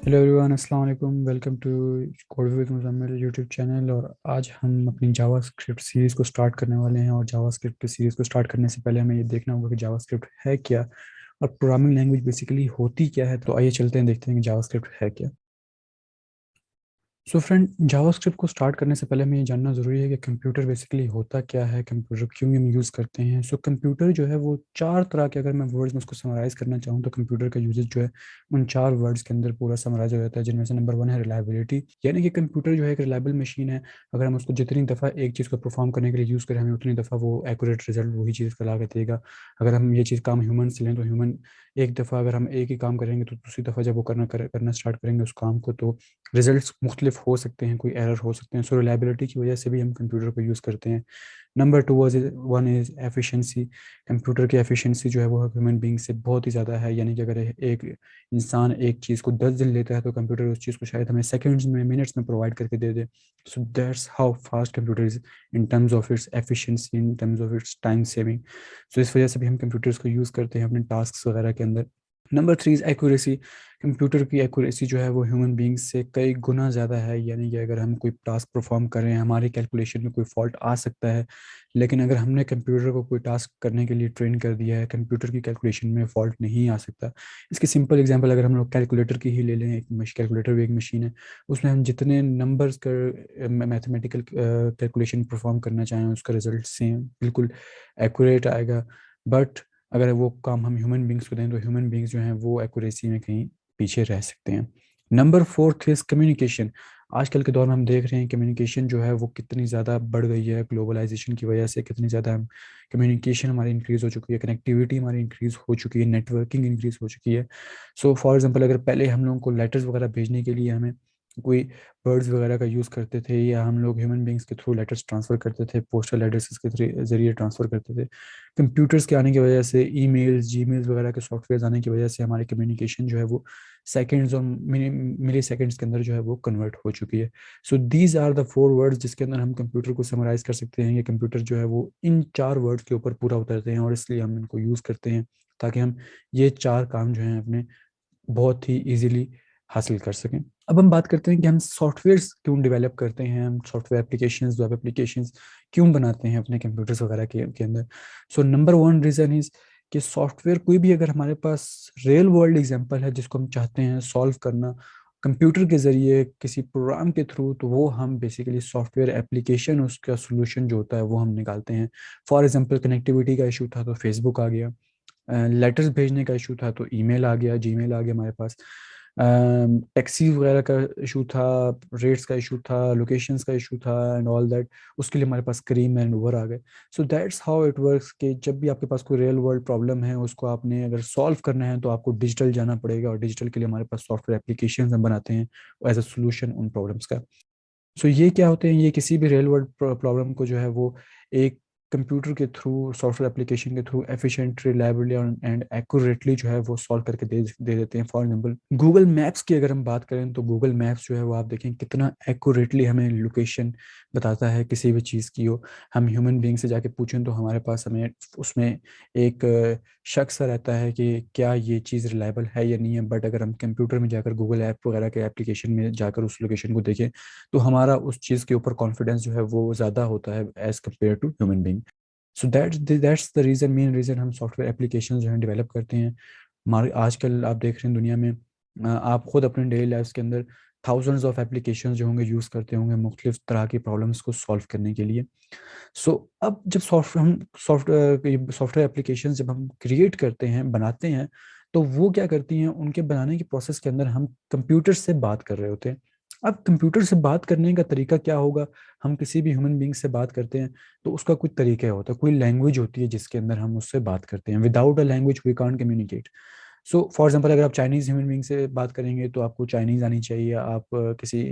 Hello everyone, अस्सलाम वालेकुम। Welcome to code with Muzammil YouTube channel. और आज हम अपनी जावास्क्रिप्ट सीरीज़ को स्टार्ट करने वाले हैं। और जावास्क्रिप्ट की सीरीज़ को स्टार्ट करने से पहले हमें ये देखना होगा कि जावास्क्रिप्ट है क्या और प्रोग्रामिंग लैंग्वेज बेसिकली होती क्या है। तो आइए चलते हैं, देखते हैं कि जावास्क्रिप्ट है क्या। सो फ्रेंड, जावास्क्रिप्ट को स्टार्ट करने से पहले हमें ये जानना ज़रूरी है कि कंप्यूटर बेसिकली होता क्या है, कंप्यूटर क्यों हम यूज़ करते हैं। सो कंप्यूटर जो है वो चार तरह के, अगर मैं वर्ड्स में उसको समराइज़ करना चाहूँ तो कंप्यूटर का यूजेज जो है उन चार वर्ड्स के अंदर पूरा समराइज हो जाता है, जिनमें से नंबर वन है रिलायबिलिटी। यानी कि कंप्यूटर जो है एक रिलायबल मशीन है। अगर हम उसको जितनी दफ़ा एक चीज़ को परफॉर्म करने के लिए यूज़ करें, हमें उतनी दफ़ा वो एक्यूरेट रिजल्ट वही चीज़ का ला के देगा। अगर हम ये चीज़ काम ह्यूमन से लें तो ह्यूमन एक दफ़ा अगर हम एक ही काम करेंगे तो दूसरी दफ़ा जब वो करना स्टार्ट करेंगे उस काम को, तो रिजल्ट्स मुख्तलिफ हो सकते हैं, कोई एरर हो सकते हैं। सो रिलायबिलिटी की वजह से भी हम कंप्यूटर को यूज़ करते हैं। Number two one is efficiency. Computer की एफिशिएंसी जो है वो ह्यूमन बीइंग से बहुत ही ज़्यादा है। यानी कि अगर एक इंसान एक चीज़ को 10 दिन लेता है तो कंप्यूटर उस चीज़ को शायद हमें सेकंड्स में, मिनट्स में प्रोवाइड करके दे दे। So that's how fast computer is in terms of its efficiency, in terms of its time saving. So इस वजह से भी हम कंप्यूटर्स को यूज़ करते हैं अपने टास्क वगैरह के अंदर। Number three is accuracy. Computer की एक्यूरेसी जो है वो ह्यूमन बीइंग से कई गुना ज़्यादा है। यानी कि अगर हम कोई टास्क परफॉर्म कर रहे हैं, हमारी कैलकुलेशन में कोई फॉल्ट आ सकता है, लेकिन अगर हमने कंप्यूटर को कोई टास्क करने के लिए ट्रेन कर दिया है, कंप्यूटर की कैलकुलेशन में फॉल्ट नहीं आ सकता। इसकी सिंपल एग्जांपल अगर हम लोग कैलकुलेटर की ही ले लें, एक कैलकुलेटर भी एक मशीन है। उसमें हम जितने नंबर्स कर मैथमेटिकल कैलकुलेशन परफॉर्म करना चाहें, उसका रिजल्ट सेम बिल्कुल एक्यूरेट आएगा। बट अगर वो काम हम ह्यूमन बींग्स को दें तो ह्यूमन बींग्स जो हैं वो एक्यूरेसी में कहीं पीछे रह सकते हैं। Number fourth is communication. आजकल के दौर में हम देख रहे हैं कम्युनिकेशन जो है वो कितनी ज़्यादा बढ़ गई है ग्लोबलाइजेशन की वजह से। कितनी ज़्यादा कम्युनिकेशन हमारी इंक्रीज़ हो चुकी है, कनेक्टिविटी हमारी इंक्रीज़ हो चुकी है, नेटवर्किंग इंक्रीज़ हो चुकी है। सो फॉर एग्जांपल अगर पहले हम लोगों को लेटर्स वगैरह भेजने के लिए हमें कोई बर्ड्स वगैरह का यूज़ करते थे, या हम लोग ह्यूमन बींग्स के थ्रू लेटर्स ट्रांसफ़र करते थे, पोस्टल एड्रेसेस के जरिए ट्रांसफ़र करते थे। कंप्यूटर्स के आने की वजह से, ईमेल्स, जीमेल्स वगैरह के सॉफ्टवेयर आने की वजह से हमारी कम्युनिकेशन जो है वो सेकंड्स और मिली सेकंड्स के अंदर जो है वो कन्वर्ट हो चुकी है। So these are the four words जिसके अंदर हम कंप्यूटर को समराइज कर सकते हैं। ये कंप्यूटर जो है वो इन चार वर्ड्स के ऊपर पूरा उतरते हैं और इसलिए हम इनको यूज़ करते हैं ताकि हम ये चार काम जो हैं अपने बहुत ही इजीली हासिल कर सकें। अब हम बात करते हैं कि हम सॉफ्टवेयर्स क्यों डेवलप करते हैं, हम सॉफ्टवेयर एप्लीकेशंस, वेब एप्लीकेशंस क्यों बनाते हैं अपने कंप्यूटर्स वगैरह के अंदर। So number one reason is कि सॉफ्टवेयर कोई भी अगर हमारे पास रियल वर्ल्ड एग्जांपल है जिसको हम चाहते हैं सॉल्व करना कंप्यूटर के ज़रिए किसी प्रोग्राम के थ्रू, तो वो हम बेसिकली सॉफ्टवेयर एप्लीकेशन, उसका सोल्यूशन जो होता है वो हम निकालते हैं। फॉर एग्जांपल कनेक्टिविटी का इशू था तो फेसबुक आ गया। लेटर्स भेजने का इशू था तो ईमेल आ गया, जीमेल आ गया हमारे पास। टैक्सी वगैरह का इशू था, रेट्स का इशू था, लोकेशंस का इशू था एंड ऑल दैट, उसके लिए हमारे पास क्रीम एंड उबर आ गए। सो दैट्स हाउ इट वर्क्स कि जब भी आपके पास कोई रियल वर्ल्ड प्रॉब्लम है, उसको आपने अगर सॉल्व करना है तो आपको डिजिटल जाना पड़ेगा, और डिजिटल के लिए हमारे पास सॉफ्टवेयर एप्लीकेशन हम बनाते हैं एज अ सोल्यूशन उन प्रॉब्लम्स का। सो ये क्या होते हैं, ये किसी भी रियल वर्ल्ड प्रॉब्लम को जो है वो एक कंप्यूटर के थ्रू, सॉफ्टवेयर एप्लीकेशन के through efficient, reliably and accurately जो है वो सॉल्व करके दे देते हैं। फॉर एग्जांपल गूगल मैप्स की अगर हम बात करें तो गूगल मैप्स जो है वो आप देखें कितना एक्यूरेटली हमें लोकेशन बताता है किसी भी चीज़ की हो। हम ह्यूमन बीइंग से जाके पूछें तो हमारे पास हमें उसमें एक शक सा रहता है कि क्या ये चीज़ रिलायबल है या नहीं है। बट अगर हम कंप्यूटर में जाकर गूगल ऐप वगैरह के एप्लीकेशन में जाकर उस लोकेशन को देखें तो हमारा उस चीज़ के ऊपर कॉन्फिडेंस जो है वो ज़्यादा होता है as compare to human being. So that's the reason, main reason हम सॉफ्टवेयर एप्लीकेशन जो है डेवलप करते हैं। हमारे आजकल आप देख रहे हैं दुनिया में, आप खुद अपने डेली लाइफ के अंदर थाउजेंड्स ऑफ एप्लीकेशन जो होंगे यूज़ करते होंगे मुख्तलिफ तरह की प्रॉब्लम्स को सॉल्व करने के लिए। सो अब जब सॉफ्टवेयर एप्लीकेशन जब हम क्रिएट करते हैं, बनाते हैं, तो वो क्या करती हैं, उनके बनाने की प्रोसेस के अंदर हम कंप्यूटर से बात कर रहे होते हैं। अब कंप्यूटर से बात करने का तरीका क्या होगा, हम किसी भी ह्यूमन बीइंग से बात करते हैं तो उसका कुछ तरीका होता है, कोई लैंग्वेज होती है जिसके अंदर हम उससे बात करते हैं। Without a language we can't communicate. So for example अगर आप चाइनीज़ ह्यूमन बीइंग से बात करेंगे तो आपको चाइनीज़ आनी चाहिए। आप किसी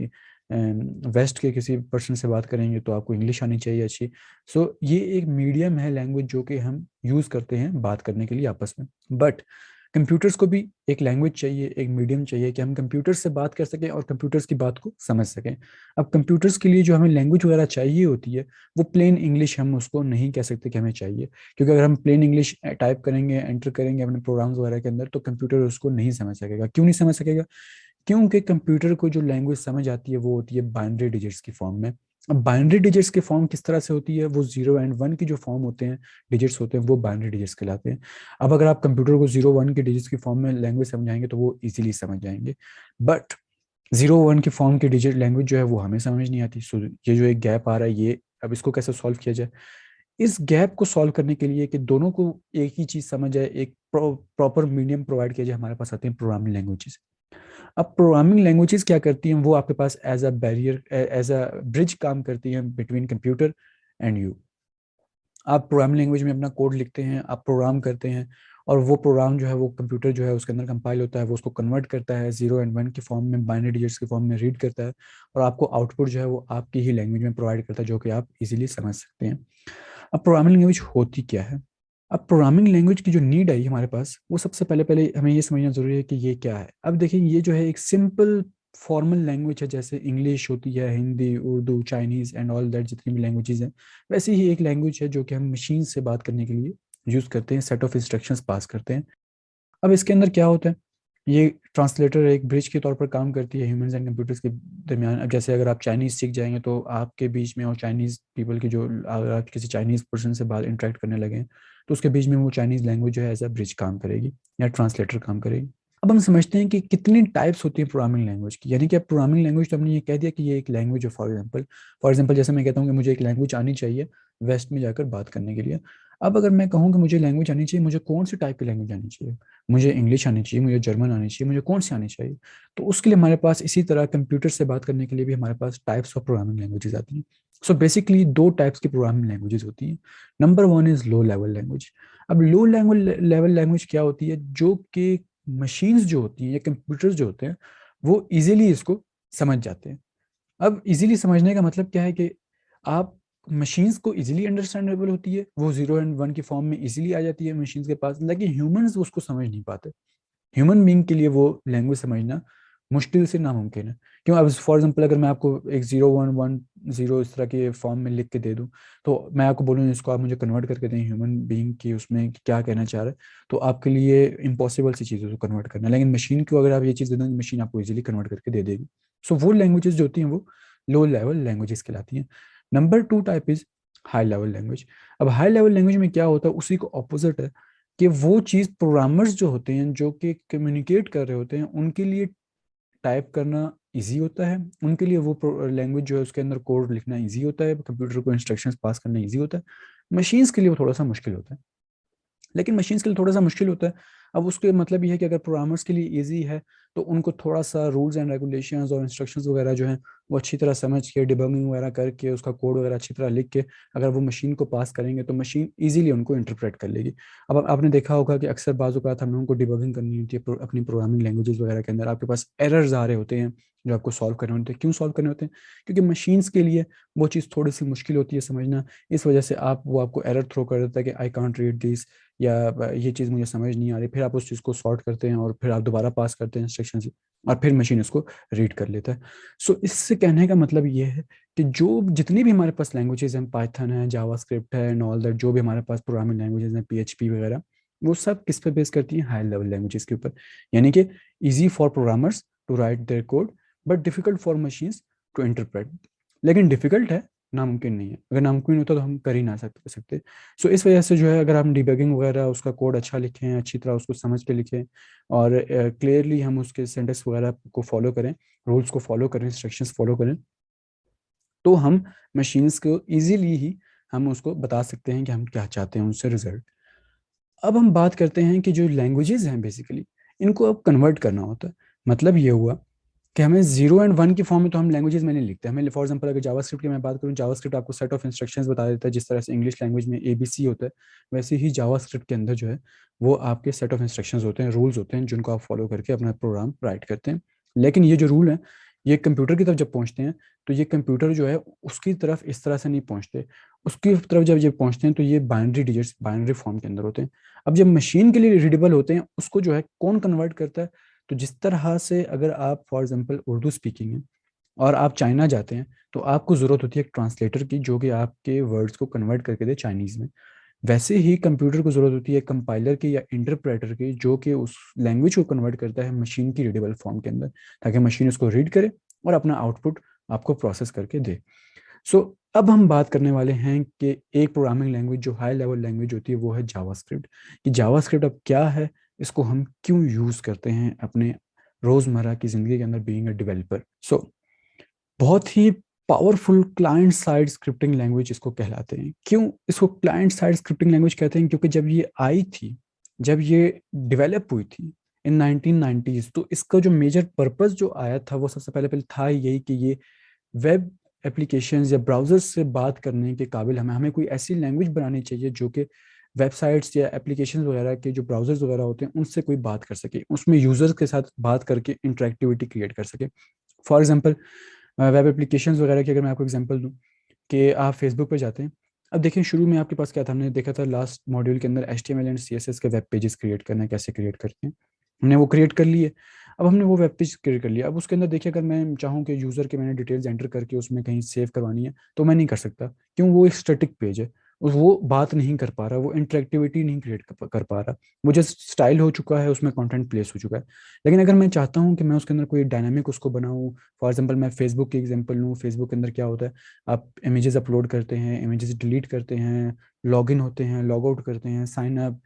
वेस्ट के किसी पर्सन से बात करेंगे तो आपको इंग्लिश आनी चाहिए अच्छी। सो ये एक मीडियम है लैंग्वेज जो कि हम यूज़ करते हैं बात करने के लिए आपस में। बट कंप्यूटर्स को भी एक लैंग्वेज चाहिए, एक मीडियम चाहिए कि हम कंप्यूटर से बात कर सकें और कंप्यूटर्स की बात को समझ सकें। अब कंप्यूटर्स के लिए जो हमें लैंग्वेज वगैरह चाहिए होती है वो प्लेन इंग्लिश हम उसको नहीं कह सकते कि हमें चाहिए, क्योंकि अगर हम प्लेन इंग्लिश टाइप करेंगे, एंटर करेंगे अपने प्रोग्राम्स वगैरह के अंदर, तो कंप्यूटर उसको नहीं समझ सकेगा। क्यों नहीं समझ सकेगा? क्योंकि कंप्यूटर को जो लैंग्वेज समझ आती है वो होती है बाइनरी डिजिट्स की फॉर्म में। अब बाइनरी डिजिट्स की फॉर्म किस तरह से होती है, वो 0 एंड 1 की जो फॉर्म होते हैं, डिजिट्स होते हैं, वो बाइनरी डिजिट्स कहलाते हैं। अब अगर आप कंप्यूटर को 0 1 के डिजिट्स की फॉर्म में लैंग्वेज समझाएंगे तो वो इजीली समझ जाएंगे, बट 0 1 की फॉर्म की डिजिट लैंग्वेज जो है वो हमें समझ नहीं आती। सो ये जो एक गैप आ रहा है, ये अब इसको कैसे सॉल्व किया जाए? इस गैप को सॉल्व करने के लिए कि दोनों को एक ही चीज समझ जाए, एक प्रॉपर मीडियम प्रोवाइड किया जाए, हमारे पास आते हैं प्रोग्रामिंग लैंग्वेजेस। अब प्रोग्रामिंग लैंग्वेजेस क्या करती हैं, वो आपके पास as a barrier, as a bridge काम करती हैं बिटवीन कंप्यूटर एंड यू। आप प्रोग्रामिंग लैंग्वेज में अपना कोड लिखते हैं, आप प्रोग्राम करते हैं, और वो प्रोग्राम जो है वो कंप्यूटर जो है उसके अंदर कंपाइल होता है, वो उसको कन्वर्ट करता है 0 एंड 1 की फॉर्म में, बाइनरी डिजिट्स की फॉर्म में रीड करता है, और आपको आउटपुट जो है वो आपकी ही लैंग्वेज में प्रोवाइड करता है, जो कि आप इजीली समझ सकते हैं। अब प्रोग्रामिंग लैंग्वेज होती क्या है? अब प्रोग्रामिंग लैंग्वेज की जो नीड आई हमारे पास, वो सबसे पहले पहले हमें ये समझना जरूरी है कि ये क्या है। अब देखिए, ये जो है एक सिंपल फॉर्मल लैंग्वेज है, जैसे इंग्लिश होती है, Hindi, Urdu, Chinese and all that, जितनी भी लैंग्वेजेस हैं, वैसे ही एक लैंग्वेज है जो कि हम मशीन से बात करने के लिए यूज करते हैं, सेट ऑफ इंस्ट्रक्शंस पास करते हैं। अब इसके अंदर क्या होता है, ये ट्रांसलेटर एक ब्रिज के तौर पर काम करती है ह्यूमंस एंड कंप्यूटर्स के दरमियान। अब जैसे अगर आप चाइनीज सीख जाएंगे तो आपके बीच में और चाइनीज पीपल की जो, अगर आप किसी चाइनीज पर्सन से बात इंटरेक्ट करने लगे तो उसके बीच में वो चाइनीज लैंग्वेज जो है एज अ ब्रिज काम करेगी या ट्रांसलेटर काम करेगी। अब हम समझते हैं कि कितनी टाइप्स होती है प्रोग्रामिंग लैंग्वेज की, यानी कि अब प्रोग्रामिंग लैंग्वेज तो हमने ये कह दिया कि ये एक लैंग्वेज है। फॉर एग्जांपल जैसे मैं कहता हूँ कि मुझे एक लैंग्वेज आनी चाहिए वेस्ट में जाकर बात करने के लिए। अब अगर मैं कहूँ कि मुझे लैंग्वेज आनी चाहिए, मुझे कौन सी टाइप की लैंग्वेज आनी चाहिए? मुझे इंग्लिश आनी चाहिए, मुझे जर्मन आनी चाहिए, मुझे कौन सी आनी चाहिए? तो उसके लिए हमारे पास इसी तरह कंप्यूटर से बात करने के लिए भी हमारे पास टाइप्स ऑफ प्रोग्रामिंग लैंग्वेजेस आती हैं। सो बेसिकली दो टाइप्स की प्रोग्रामिंग लैंग्वेजेस होती हैं। Number one is low level language. अब लो लेवल लैंग्वेज क्या होती है, जो कि मशीन्स जो होती हैं या कंप्यूटर्स जो होते हैं वो इजीली इसको समझ जाते हैं। अब इजीली समझने का मतलब क्या है कि आप, मशीन्स को इजीली अंडरस्टैंडेबल होती है, वो 0 एंड 1 की फॉर्म में इजीली आ जाती है मशीन्स के पास, लेकिन ह्यूमंस उसको समझ नहीं पाते। ह्यूमन बीइंग के लिए वो लैंग्वेज समझना मुश्किल से नामुमकिन है। क्यों? अब फॉर एग्जांपल अगर मैं आपको एक 0 1 1 0 इस तरह के फॉर्म में लिख के दे दूं, तो मैं आपको बोलूँ इसको आप मुझे कन्वर्ट करके दें ह्यूमन बीइंग की, उसमें क्या कहना चाह रहे हैं, तो आपके लिए इम्पॉसिबल सी चीज़ है उसको कन्वर्ट करना। लेकिन मशीन को अगर आप ये चीज़ दे दें, मशीन आपको इजीली कन्वर्ट करके दे देगी। सो वो लैंग्वेजेस जो होती हैं वो लो लेवल लैंग्वेजेस कहलाती हैं। Number two type is high level language. अब हाई लेवल लैंग्वेज में क्या होता है, उसी को ऑपोजिट है, कि वो चीज़ प्रोग्रामर्स जो होते हैं, जो कि कम्युनिकेट कर रहे होते हैं, उनके लिए टाइप करना इजी होता है, उनके लिए वो लैंग्वेज जो है उसके अंदर कोड लिखना इजी होता है, कंप्यूटर को इंस्ट्रक्शंस पास करना इजी होता है। मशीन्स के लिए वो थोड़ा सा मुश्किल होता है। लेकिन मशीन्स के लिए थोड़ा सा मुश्किल होता है। अब उसके मतलब ये है कि अगर प्रोग्रामर्स के लिए इजी है तो उनको थोड़ा सा रूल्स एंड रेगुलेशंस और इंस्ट्रक्शंस वगैरह जो हैं वो अच्छी तरह समझ के, डिबगिंग वगैरह करके, उसका कोड वगैरह अच्छी तरह लिख के अगर वो मशीन को पास करेंगे तो मशीन इजीली उनको इंटरप्रेट कर लेगी। अब आपने देखा होगा कि अक्सर बाज़ औक़ात हम लोगों को डिबगिंग करनी होती है अपनी प्रोग्रामिंग लैंग्वेजेस वगैरह के अंदर, आपके पास एरर्स आ रहे होते हैं जो आपको सॉल्व करने होते हैं। क्यों सॉल्व करने होते हैं? क्योंकि मशीन्स के लिए वो चीज़ थोड़ी सी मुश्किल होती है समझना। इस वजह से वो आपको एरर थ्रो कर देता है कि आई कॉन्ट रीड दिस, या ये चीज़ मुझे समझ नहीं आ रही। फिर आप उस चीज़ को सॉर्ट करते हैं और फिर आप दोबारा पास करते हैं इंस्ट्रक्शन, और फिर मशीन उसको रीड कर लेता है। सो इससे कहने का मतलब ये है कि जो जितनी भी हमारे पास लैंग्वेजेस हैं, पाइथन है, जावास्क्रिप्ट है एंड ऑल दैट, जो भी हमारे पास प्रोग्रामिंग लैंग्वेजेस हैं, पीएचपी वगैरह, वो सब किस पे बेस करती हैं? हाई लेवल लैंग्वेजेस के ऊपर। यानी कि easy for programmers to write their code, but difficult for machines to interpret. लेकिन डिफिकल्ट है, नामुमकिन नहीं है। अगर नामुमकिन होता तो हम कर ही ना सकते। सो इस वजह से जो है, अगर हम डिबगिंग वगैरह उसका कोड अच्छा लिखें, अच्छी तरह उसको समझ के लिखें, और क्लियरली हम उसके सेंटेंस वगैरह को फॉलो करें, रूल्स को फॉलो करें, इंस्ट्रक्शंस फॉलो करें, तो हम मशीन्स को इजीली ही हम उसको बता सकते हैं कि हम क्या चाहते हैं उनसे रिजल्ट। अब हम बात करते हैं कि जो लैंग्वेजेस हैं बेसिकली, इनको अब कन्वर्ट करना होता है। मतलब ये हुआ कि हमें 0 एंड 1 की फॉर्म में तो हम लैंग्वेजेस में नहीं लिखते। हमें फॉर एग्जांपल अगर जावास्क्रिप्ट की मैं बात करूँ, जावास्क्रिप्ट आपको सेट ऑफ इंस्ट्रक्शंस बता देता है, जिस तरह से इंग्लिश लैंग्वेज में एबीसी होता है, वैसे ही जावास्क्रिप्ट के अंदर जो है वो आपके सेट ऑफ इंस्ट्रक्शंस होते हैं, रूल्स होते हैं, जिनको आप फॉलो करके अपना प्रोग्राम राइट करते हैं। लेकिन ये जो रूल हैं, ये कंप्यूटर की तरफ जब पहुंचते हैं तो ये कंप्यूटर जो है उसकी तरफ इस तरह से नहीं पहुंचते। उसकी तरफ जब ये पहुंचते हैं तो ये बाइनरी डिजिट्स, बाइनरी फॉर्म के अंदर होते हैं। अब जब मशीन के लिए रीडेबल होते हैं, उसको जो है कौन कन्वर्ट करता है? तो जिस तरह से अगर आप फॉर एग्जांपल उर्दू स्पीकिंग है और आप चाइना जाते हैं, तो आपको ज़रूरत होती है एक ट्रांसलेटर की, जो कि आपके वर्ड्स को कन्वर्ट करके दे चाइनीज़ में। वैसे ही कंप्यूटर को ज़रूरत होती है कंपाइलर की या इंटरप्रेटर की, जो कि उस लैंग्वेज को कन्वर्ट करता है मशीन की रीडेबल फॉर्म के अंदर, ताकि मशीन उसको रीड करे और अपना आउटपुट आपको प्रोसेस करके दे। सो अब हम बात करने वाले हैं कि एक प्रोग्रामिंग लैंग्वेज जो हाई लेवल लैंग्वेज होती है वो है जावास्क्रिप्ट। कि जावास्क्रिप्ट अब क्या है, इसको हम क्यों यूज़ करते हैं अपने रोज़मर्रा की ज़िंदगी के अंदर बीइंग अ डेवलपर। सो बहुत ही powerful client side scripting language इसको कहलाते हैं। क्यों इसको क्लाइंट साइड स्क्रिप्टिंग लैंग्वेज कहते हैं? क्योंकि जब ये आई थी, जब ये डेवलप हुई थी इन 1990s, तो इसका जो मेजर पर्पस जो आया था वो सबसे पहले पहले था यही कि ये वेब एप्लीकेशंस या ब्राउजर्स से बात करने के काबिल हमें हमें कोई ऐसी लैंग्वेज बनानी चाहिए जो कि वेबसाइट्स या एप्लीकेशंस वगैरह के जो ब्राउजर्स वगैरह होते हैं उनसे कोई बात कर सके, उसमें यूजर्स के साथ बात करके इंटरेक्टिविटी क्रिएट कर सके। फॉर एग्जांपल वेब एप्लीकेशंस वगैरह की अगर मैं आपको एग्जांपल दूं, कि आप फेसबुक पे जाते हैं। अब देखिए शुरू में आपके पास क्या था, हमने देखा था लास्ट मॉड्यूल के अंदर HTML एंड CSS के वेब पेजेस क्रिएट करना है, कैसे क्रिएट करते हैं। हमने वो क्रिएट कर लिए। अब हमने वो वेब पेज क्रिएट कर लिया, अब उसके अंदर देखिए अगर मैं चाहूँ कि यूज़र के मैंने डिटेल्स एंटर करके उसमें कहीं सेव करवानी है तो मैं नहीं कर सकता। क्यों? वो एक स्टैटिक पेज है, वो बात नहीं कर पा रहा, वो इंटरेक्टिविटी नहीं क्रिएट कर पा रहा। वो जस्ट स्टाइल हो चुका है, उसमें कंटेंट प्लेस हो चुका है। लेकिन अगर मैं चाहता हूँ कि मैं उसके अंदर कोई डायनामिक उसको बनाऊँ, फॉर एग्जांपल मैं फेसबुक की एग्जांपल लूँ। फेसबुक के अंदर क्या होता है, आप इमेजेस अपलोड करते हैं, इमेजेस डिलीट करते हैं, लॉगिन होते हैं, लॉग आउट करते हैं, साइन अप,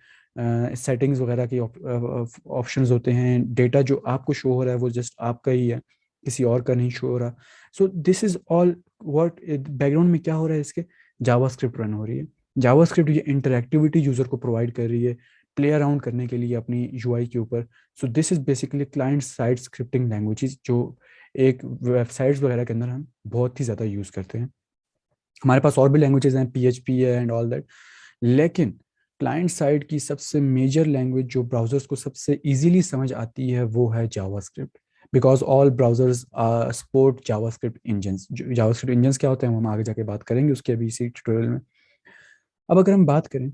सेटिंग्स वगैरह की ऑप्शंस होते हैं। डेटा जो आपको शो हो रहा है वो जस्ट आपका ही है, किसी और का नहीं शो हो रहा। So this is all what background में क्या हो रहा है, इसके जावास्क्रिप्ट रन हो रही है। जावास्क्रिप्ट ये इंटरैक्टिविटी यूजर को प्रोवाइड कर रही है प्ले अराउंड करने के लिए अपनी यूआई के ऊपर। So this is basically client side scripting languages, जो एक वेबसाइट्स वगैरह के अंदर हम बहुत ही ज़्यादा यूज़ करते हैं। हमारे पास और भी लैंग्वेजेस हैं, PHP है एंड ऑल दैट। लेकिन क्लाइंट साइड की सबसे मेजर लैंग्वेज जो ब्राउजर्स को सबसे इजीली समझ आती है वो है JavaScript. Because all browsers support JavaScript engines. JavaScript engines क्या होते हैं वो हम आगे जाके बात करेंगे उसके अभी इसी ट्यूटोरियल में। अब अगर हम बात करें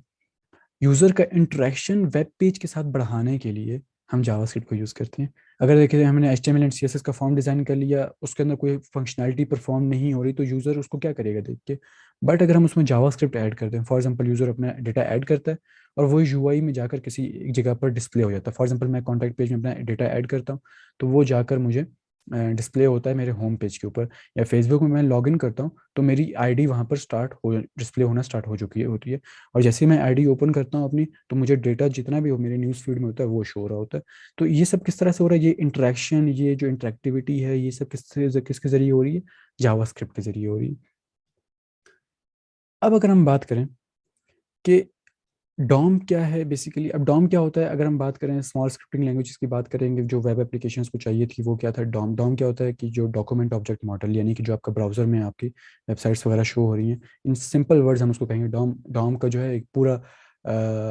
यूज़र का इंटरेक्शन वेब पेज के साथ बढ़ाने के लिए, हम जावास्क्रिप्ट को यूज़ करते हैं। अगर देखिए हमने HTML एंड CSS का फॉर्म डिज़ाइन कर लिया, उसके अंदर कोई फंक्शनैलिटी परफॉर्म नहीं हो रही तो यूज़र उसको क्या करेगा देख के। बट अगर हम उसमें जावास्क्रिप्ट ऐड करते हैं, फॉर एग्जांपल यूज़र अपना डेटा ऐड करता है और वो UI में जाकर किसी एक जगह पर डिस्प्ले हो जाता है। फॉर एग्जांपल मैं कॉन्टैक्ट पेज में अपना डेटा ऐड करता हूँ, तो वो जाकर मुझे डिस्प्ले होता है मेरे होम पेज के ऊपर। या फेसबुक में मैं लॉगिन करता हूँ तो मेरी ID वहाँ पर स्टार्ट हो डिस्प्ले होना स्टार्ट हो चुकी है होती है। और जैसे ही मैं ID ओपन करता हूँ अपनी, तो मुझे डेटा जितना भी हो मेरे न्यूज़ फीड में होता है वो शो हो रहा होता है। तो ये सब किस तरह से हो रहा है, ये इंटरेक्शन, ये जो इंटरेक्टिविटी है, ये सब किसके जरिए हो रही है? जावास्क्रिप्ट के जरिए हो रही है। अब अगर हम बात करें कि डॉम क्या है बेसिकली। अब डॉम क्या होता है, अगर हम बात करें स्मॉल स्क्रिप्टिंग लैंग्वेजेस की बात करेंगे जो वेब एप्लीकेशंस को चाहिए थी, वो क्या था? डॉम। डॉम क्या होता है कि जो डॉक्यूमेंट ऑब्जेक्ट मॉडल, यानी कि जो आपका ब्राउजर में आपकी वेबसाइट्स वगैरह शो हो रही हैं, इन सिंपल वर्ड्स हम उसको कहेंगे डॉम। डॉम का जो है एक पूरा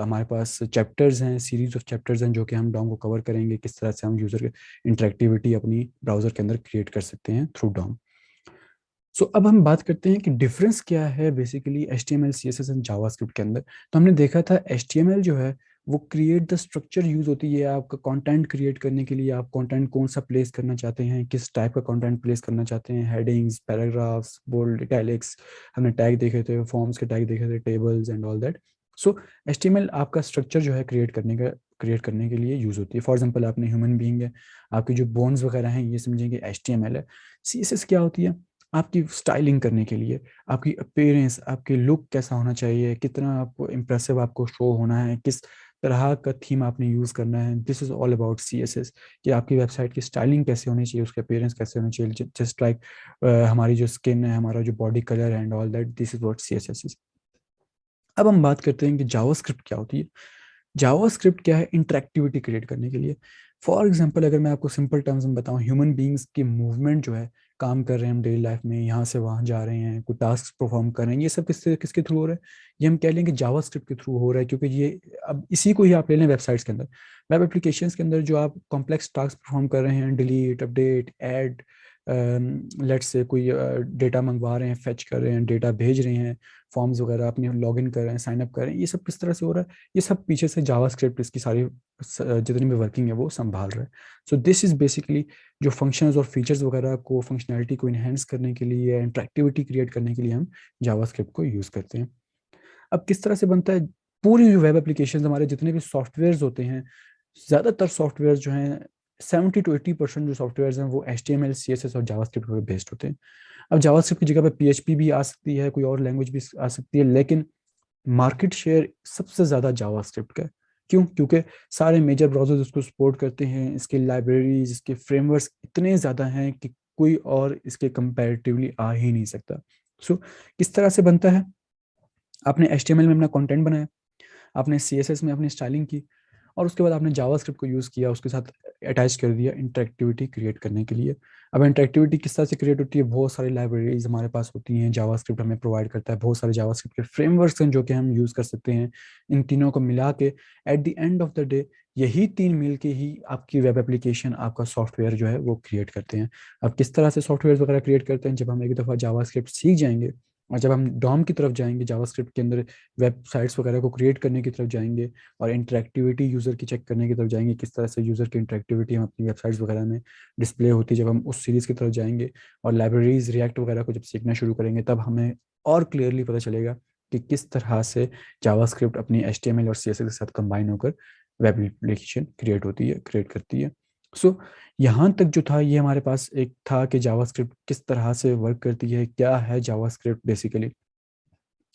हमारे पास चैप्टर्स हैं, सीरीज ऑफ चैप्टर्स हैं, जो कि हम डॉम को कवर करेंगे, किस तरह से हम यूज़र के इंटरेक्टिविटी अपनी ब्राउजर के अंदर क्रिएट कर सकते हैं थ्रू डॉम। सो अब हम बात करते हैं कि डिफरेंस क्या है basically HTML CSS and JavaScript के अंदर। तो हमने देखा था HTML जो है वो क्रिएट द स्ट्रक्चर यूज होती है आपका कंटेंट क्रिएट करने के लिए। आप कंटेंट कौन सा प्लेस करना चाहते हैं, किस टाइप का कंटेंट प्लेस करना चाहते हैं, हेडिंग्स, पैराग्राफ्स, बोल्ड, इटैलिक्स। हमने टैग देखे थे, फॉर्म्स के टैग देखे थे, tables and all that. So HTML आपका स्ट्रक्चर जो है क्रिएट करने के लिए यूज होती है। फॉर एग्जाम्पल आपने ह्यूमन बीइंग है, आपकी जो बोन्स वगैरह हैं ये समझेंगे HTML है। CSS क्या होती है? आपकी स्टाइलिंग करने के लिए, आपकी अपीयरेंस, आपके लुक कैसा होना चाहिए, कितना आपको इम्प्रेसिव आपको शो होना है, किस तरह का थीम आपने यूज़ करना है। This is all about CSS। कि आपकी वेबसाइट की स्टाइलिंग कैसे होनी चाहिए, उसके अपीयरेंस कैसे होनी चाहिए, जस्ट लाइक हमारी जो स्किन है, हमारा जो body colour and all that, this is what CSS is. अब हम बात करते हैं कि जावास्क्रिप्ट क्या होती है। जावास्क्रिप्ट क्या है? इंटरेक्टिविटी क्रिएट करने के लिए। फॉर एग्जांपल अगर मैं आपको सिंपल टर्म्स में बताऊं, ह्यूमन बीइंग्स की मूवमेंट जो है, काम कर रहे हैं हम डेली लाइफ में, यहाँ से वहाँ जा रहे हैं, कोई टास्क परफॉर्म कर रहे हैं, ये सब किसके थ्रू हो रहा है? ये हम कह लेंगे जावास्क्रिप्ट के थ्रू हो रहा है। क्योंकि ये, अब इसी को ही आप ले लें वेबसाइट्स के अंदर, वेब एप्लीकेशंस के अंदर जो आप कॉम्प्लेक्स टास्क परफॉर्म कर रहे हैं, delete, update, add, let's say कोई डेटा मंगवा रहे हैं, फेच कर रहे हैं, डेटा भेज रहे हैं, फॉर्म्स वगैरह अपने लॉगिन कर रहे हैं, साइन अप कर रहे हैं, ये सब किस तरह से हो रहा है? ये सब पीछे से जावास्क्रिप्ट इसकी सारी जितनी भी वर्किंग है वो संभाल रहा है। सो दिस इज बेसिकली जो फंक्शंस और फीचर्स वगैरह को, फंक्शनैलिटी को इन्हेंस करने के लिए, इंटरेक्टिविटी क्रिएट करने के लिए हम जावास्क्रिप्ट को यूज़ करते हैं। अब किस तरह से बनता है पूरी जो वेब एप्लीकेशन, हमारे जितने भी सॉफ्टवेयर्स होते हैं, ज़्यादातर सॉफ्टवेयर जो हैं, 70 to 80% जो सॉफ्टवेयर हैं वो HTML CSS और जावास्क्रिप्ट पर बेस्ड होते हैं। अब जावास्क्रिप्ट की जगह पे PHP भी आ सकती है, कोई और लैंग्वेज भी आ सकती है, लेकिन मार्केट शेयर सबसे ज़्यादा जावास्क्रिप्ट का है। क्यों? क्योंकि सारे मेजर ब्राउजर्स उसको सपोर्ट करते हैं, इसके लाइब्रेरीज, इसके फ्रेमवर्क्स इतने ज़्यादा हैं कि कोई और इसके कंपैरेटिवली आ ही नहीं सकता। सो किस तरह से बनता है? आपने HTML में अपना कंटेंट बनाया, आपने CSS में अपनी स्टाइलिंग की, और उसके बाद आपने जावास्क्रिप्ट को यूज़ किया, उसके साथ अटैच कर दिया इंटरेक्टिविटी क्रिएट करने के लिए। अब इंटरेक्टिविटी किस तरह से क्रिएट होती है? बहुत सारी लाइब्रेरीज हमारे पास होती हैं, जावास्क्रिप्ट हमें प्रोवाइड करता है, बहुत सारे जावास्क्रिप्ट के फ्रेमवर्क्स हैं जो कि हम यूज़ कर सकते हैं। इन तीनों को मिला के at the end of the day यही तीन मिल के ही आपकी वेब एप्लीकेशन, आपका सॉफ्टवेयर जो है वो क्रिएट करते हैं। अब किस तरह से सॉफ्टवेयर वगैरह क्रिएट करते हैं? जब हम एक दफ़ा जावास्क्रिप्ट सीख जाएंगे और जब हम डॉम की तरफ जाएंगे, जावास्क्रिप्ट के अंदर वेबसाइट्स वगैरह को क्रिएट करने की तरफ जाएंगे, और इंटरेक्टिविटी यूज़र की चेक करने की तरफ जाएंगे, किस तरह से यूज़र की इंटरेक्टिविटी हम अपनी वेबसाइट्स वगैरह में डिस्प्ले होती है, जब हम उस सीरीज़ की तरफ जाएंगे और लाइब्रेरीज रिएक्ट वगैरह को जब सीखना शुरू करेंगे, तब हमें और क्लियरली पता चलेगा कि किस तरह से जावास्क्रिप्ट अपनी HTML और CSS के साथ कंबाइन होकर वेब एप्लीकेशन क्रिएट करती है। सो यहाँ तक जो था, ये हमारे पास एक था कि जावास्क्रिप्ट किस तरह से वर्क करती है, क्या है जावास्क्रिप्ट बेसिकली।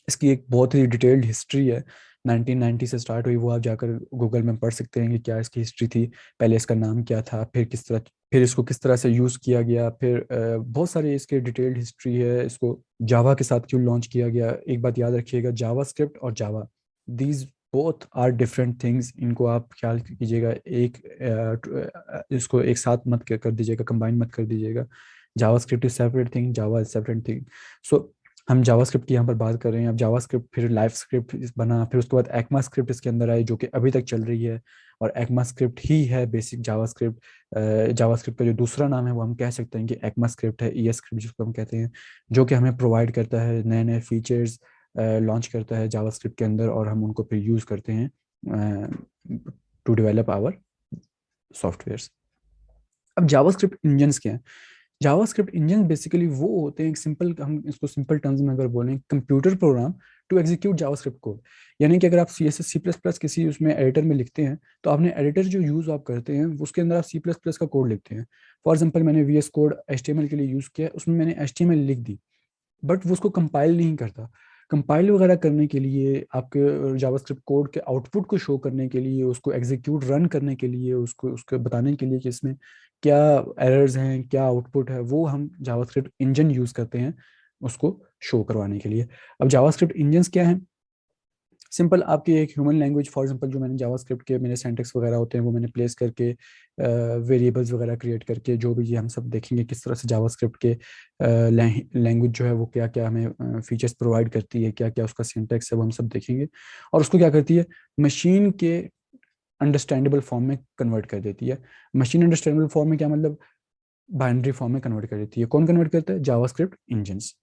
इसकी एक बहुत ही डिटेल्ड हिस्ट्री है, 1990 से स्टार्ट हुई, वो आप जाकर गूगल में पढ़ सकते हैं कि क्या इसकी हिस्ट्री थी, पहले इसका नाम क्या था, फिर इसको किस तरह से यूज़ किया गया, फिर बहुत सारी इसकी डिटेल्ड हिस्ट्री है। इसको जावा के साथ क्यों लॉन्च किया गया? एक बात याद रखिएगा, जावास्क्रिप्ट और Java, these both are different things. इनको आप ख्याल कीजिएगा, इसको एक साथ मत कर दीजिएगा, कंबाइन मत कर दीजिएगा। JavaScript is separate thing, Java is separate thing. So हम जावास्क्रिप्ट की यहाँ पर बात कर रहे हैं। अब जावास्क्रिप्ट, फिर लाइव स्क्रिप्ट बना, फिर उसके बाद एक्मा स्क्रिप्ट इसके अंदर आई, जो कि अभी तक चल रही है, और एक्मा स्क्रिप्ट ही है बेसिक जावास्क्रिप्ट। जावास्क्रिप्ट का जो दूसरा नाम है वो हम कह सकते हैं कि एक्मा स्क्रिप्ट है, ES स्क्रिप्ट जिसको हम कहते हैं, जो कि हमें प्रोवाइड करता है नए नए फीचर्स, लॉन्च करता है जावास्क्रिप्ट के अंदर, और हम उनको फिर यूज़ करते हैं टू डेवलप आवर सॉफ्टवेयर्स। अब जावास्क्रिप्ट इंजन्स क्या हैं? जावास्क्रिप्ट इंजन बेसिकली वो होते हैं, एक सिंपल, हम इसको सिंपल टर्म्स में अगर बोलें, computer program to execute JavaScript code. यानी कि अगर आप CSS C++ किसी उसमें एडिटर में लिखते हैं, तो आपने एडिटर जो यूज़ आप करते हैं उसके अंदर आप C++ का कोड लिखते हैं। फॉर एग्जांपल, मैंने VS कोड HTML के लिए यूज़ किया, उसमें मैंने HTML लिख दी, बट वो उसको कंपाइल नहीं करता। कंपाइल वगैरह करने के लिए, आपके जावास्क्रिप्ट कोड के आउटपुट को शो करने के लिए, उसको एग्जीक्यूट रन करने के लिए, उसको उसको बताने के लिए कि इसमें क्या एरर्स हैं, क्या आउटपुट है, वो हम जावास्क्रिप्ट इंजन यूज़ करते हैं उसको शो करवाने के लिए। अब जावास्क्रिप्ट इंजन्स क्या हैं? सिंपल, आपकी एक ह्यूमन लैंग्वेज, फॉर एग्जांपल जो मैंने जावास्क्रिप्ट के मेरे सिंटैक्स वगैरह होते हैं वो मैंने प्लेस करके, वेरिएबल्स वगैरह क्रिएट करके, जो भी ये हम सब देखेंगे किस तरह से जावास्क्रिप्ट के लैंग्वेज जो है वो क्या क्या हमें फीचर्स प्रोवाइड करती है, क्या क्या उसका सिंटैक्स है, वो हम सब देखेंगे। और उसको क्या करती है, मशीन के अंडरस्टैंडेबल फॉर्म में कन्वर्ट कर देती है। मशीन अंडरस्टैंडेबल फॉर्म में क्या मतलब? बाइनरी फॉर्म में कन्वर्ट कर देती है। कौन कन्वर्ट करता है? JavaScript engines.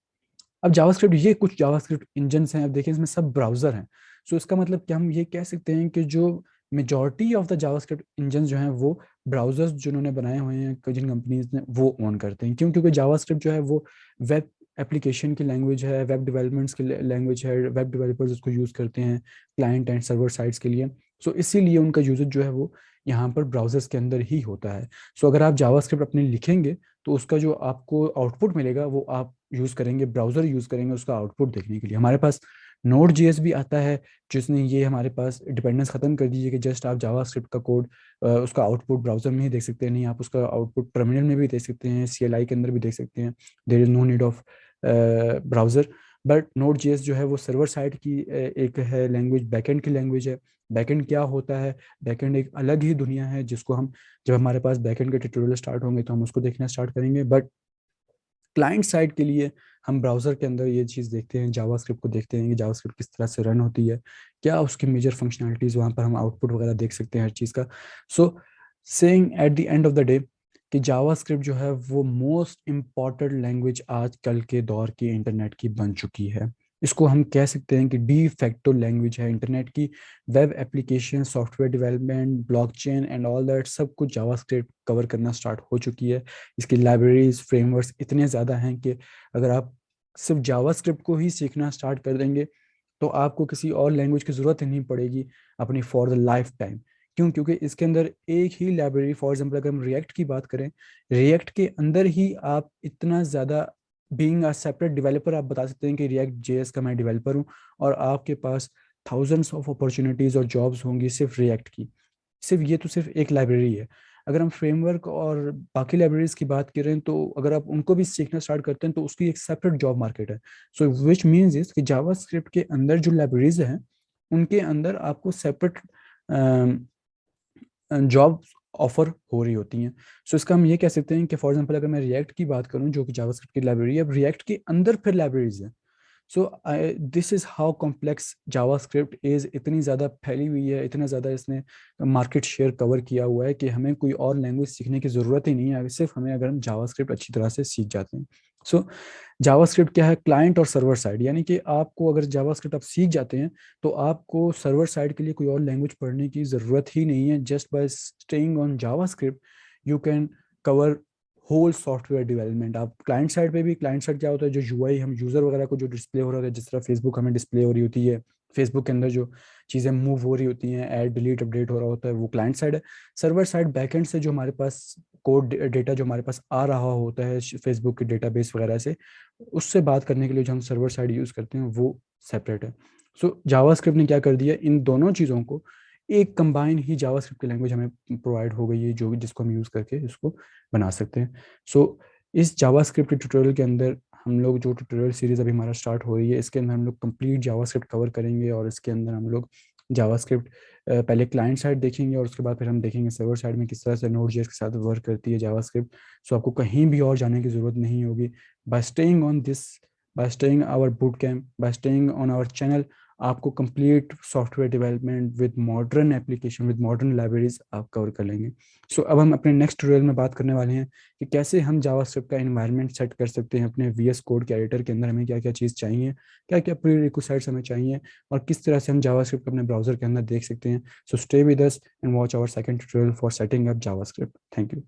अब जावास्क्रिप्ट, ये कुछ जावास्क्रिप्ट इंजन्स हैं, अब देखिए इसमें सब ब्राउजर हैं। सो इसका मतलब कि हम ये कह सकते हैं कि जो majority of the JavaScript engines जो हैं वो ब्राउजर्स जिन्होंने बनाए हुए हैं, जिन कंपनीज ने, वो ओन करते हैं। क्यों? क्योंकि जावास्क्रिप्ट जो है वो वेब एप्लीकेशन की लैंग्वेज है, वेब डेवलपमेंट्स की लैंग्वेज है, वेब डेवलपर्स उसको यूज़ करते हैं क्लाइंट एंड सर्वर साइट्स के लिए। सो इसीलिए उनका यूजेज जो है वो यहाँ पर ब्राउजर्स के अंदर ही होता है। सो अगर आप जावास्क्रिप्ट अपने लिखेंगे, तो उसका जो आपको आउटपुट मिलेगा वो आप यूज़ करेंगे, ब्राउज़र यूज़ करेंगे उसका आउटपुट देखने के लिए। हमारे पास Node.js भी आता है, जिसने ये हमारे पास डिपेंडेंस ख़त्म कर दीजिए कि जस्ट आप जावास्क्रिप्ट का कोड, उसका आउटपुट ब्राउज़र में ही देख सकते हैं, नहीं आप उसका आउटपुट टर्मिनल में भी देख सकते हैं, CLI के अंदर भी देख सकते हैं। There is no need of browser. But Node.js जो है वो सर्वर साइड की एक है लैंग्वेज, बैकएंड की लैंग्वेज है। बैकएंड क्या होता है? बैकएंड एक अलग ही दुनिया है, जिसको हम, जब हमारे पास बैकएंड के ट्यूटोरियल स्टार्ट होंगे तो हम उसको देखना स्टार्ट करेंगे। बट क्लाइंट साइड के लिए हम ब्राउज़र के अंदर ये चीज़ देखते हैं, जावास्क्रिप्ट को देखते हैं कि जावास्क्रिप्ट किस तरह से रन होती है, क्या उसकी मेजर फंक्शनैलिटीज़, वहाँ पर हम आउटपुट वगैरह देख सकते हैं हर चीज़ का। So saying at the end of the day कि जावास्क्रिप्ट जो है वो मोस्ट इम्पॉर्टेंट लैंग्वेज आजकल के दौर की इंटरनेट की बन चुकी है। इसको हम कह सकते हैं कि डी फैक्टो लैंग्वेज है इंटरनेट की। Web application, software development, blockchain and all that सब कुछ जावास्क्रिप्ट कवर करना स्टार्ट हो चुकी है। इसकी लाइब्रेरीज, फ्रेमवर्क्स इतने ज़्यादा हैं कि अगर आप सिर्फ जावास्क्रिप्ट को ही सीखना स्टार्ट कर देंगे, तो आपको किसी और लैंग्वेज की ज़रूरत ही नहीं पड़ेगी अपनी फॉर द लाइफ टाइम। क्यों? क्योंकि इसके अंदर एक ही लाइब्रेरी, फॉर एग्जांपल अगर हम रिएक्ट की बात करें, रिएक्ट के अंदर ही आप इतना ज़्यादा, बीइंग अ सेपरेट डेवलपर, आप बता सकते हैं कि रिएक्ट जेएस का मैं डेवलपर हूँ, और आपके पास थाउजेंड्स ऑफ अपॉर्चुनिटीज़ और जॉब्स होंगी सिर्फ रिएक्ट की। सिर्फ ये तो सिर्फ एक लाइब्रेरी है। अगर हम फ्रेमवर्क और बाकी लाइब्रेरीज की बात करें, तो अगर आप उनको भी सीखना स्टार्ट करते हैं तो उसकी एक सेपरेट जॉब मार्केट है। सो विच मीन्स इज कि जावास्क्रिप्ट के अंदर जो लाइब्रेरीज हैं, उनके अंदर आपको सेपरेट जॉब ऑफर हो रही होती हैं। सो इसका हम ये कह सकते हैं कि फॉर एग्जांपल अगर मैं रिएक्ट की बात करूं, जो कि जावास्क्रिप्ट की लाइब्रेरी है, अब रिएक्ट के अंदर फिर लाइब्रेरीज हैं। So this is how complex JavaScript is. इतनी ज़्यादा फैली हुई है, इतना ज़्यादा इसने मार्केट शेयर कवर किया हुआ है कि हमें कोई और लैंग्वेज सीखने की ज़रूरत ही नहीं है, सिर्फ हमें, अगर हम जावास्क्रिप्ट अच्छी तरह से सीख जाते हैं। सो जावास्क्रिप्ट क्या है? क्लाइंट और सर्वर साइड, यानी कि आपको अगर जावास्क्रिप्ट आप सीख जाते हैं तो आपको सर्वर साइड के लिए कोई और लैंग्वेज पढ़ने की ज़रूरत ही नहीं है। Just by staying on JavaScript you can cover whole software development. आप क्लाइंट साइड पे भी, क्लाइंट साइड क्या होता है, जो यूआई हम यूजर वगैरह को जो डिस्प्ले हो रहा होता है, जिस तरह फेसबुक हमें डिस्प्ले हो रही होती है, फेसबुक के अंदर जो चीज़ें मूव हो रही होती हैं, ऐड डिलीट अपडेट हो रहा होता है, वो क्लाइंट साइड है। सर्वर साइड बैकएंड से जो हमारे पास कोड डेटा जो हमारे पास आ रहा होता है फेसबुक के डेटाबेस वगैरह से, उससे बात करने के लिए जो हम सर्वर साइड यूज़ करते हैं वो सेपरेट है। सो जावास्क्रिप्ट ने क्या कर दिया, इन दोनों चीज़ों को एक कंबाइन ही जावास्क्रिप्ट की लैंग्वेज हमें प्रोवाइड हो गई है, जो जिसको हम यूज़ करके इसको बना सकते हैं। सो इस जावास्क्रिप्ट ट्यूटोरियल के अंदर हम लोग, जो ट्यूटोरियल सीरीज अभी हमारा स्टार्ट हो रही है, इसके अंदर हम लोग कंप्लीट जावास्क्रिप्ट कवर करेंगे, और इसके अंदर हम लोग जावास्क्रिप्ट पहले क्लाइंट साइड देखेंगे, और उसके बाद फिर हम देखेंगे सर्वर साइड में किस तरह से नोड.जेएस के साथ वर्क करती है जावास्क्रिप्ट। सो आपको कहीं भी और जाने की ज़रूरत नहीं होगी। By staying on this, by staying our boot camp, by staying on our channel, आपको complete software development with modern application, with modern libraries आप कवर कर लेंगे। सो अब हम अपने नेक्स्ट ट्यूटोरियल में बात करने वाले हैं कि कैसे हम जावास्क्रिप्ट का एनवायरनमेंट सेट कर सकते हैं अपने वीएस कोड के एडिटर के अंदर। हमें क्या क्या चीज़ चाहिए, क्या क्या प्री रिक्विजिट्स हमें चाहिए, और किस तरह से हम जावास्क्रिप्ट अपने ब्राउजर के अंदर देख सकते हैं। So stay with us and watch our second tutorial for setting up JavaScript. Thank you.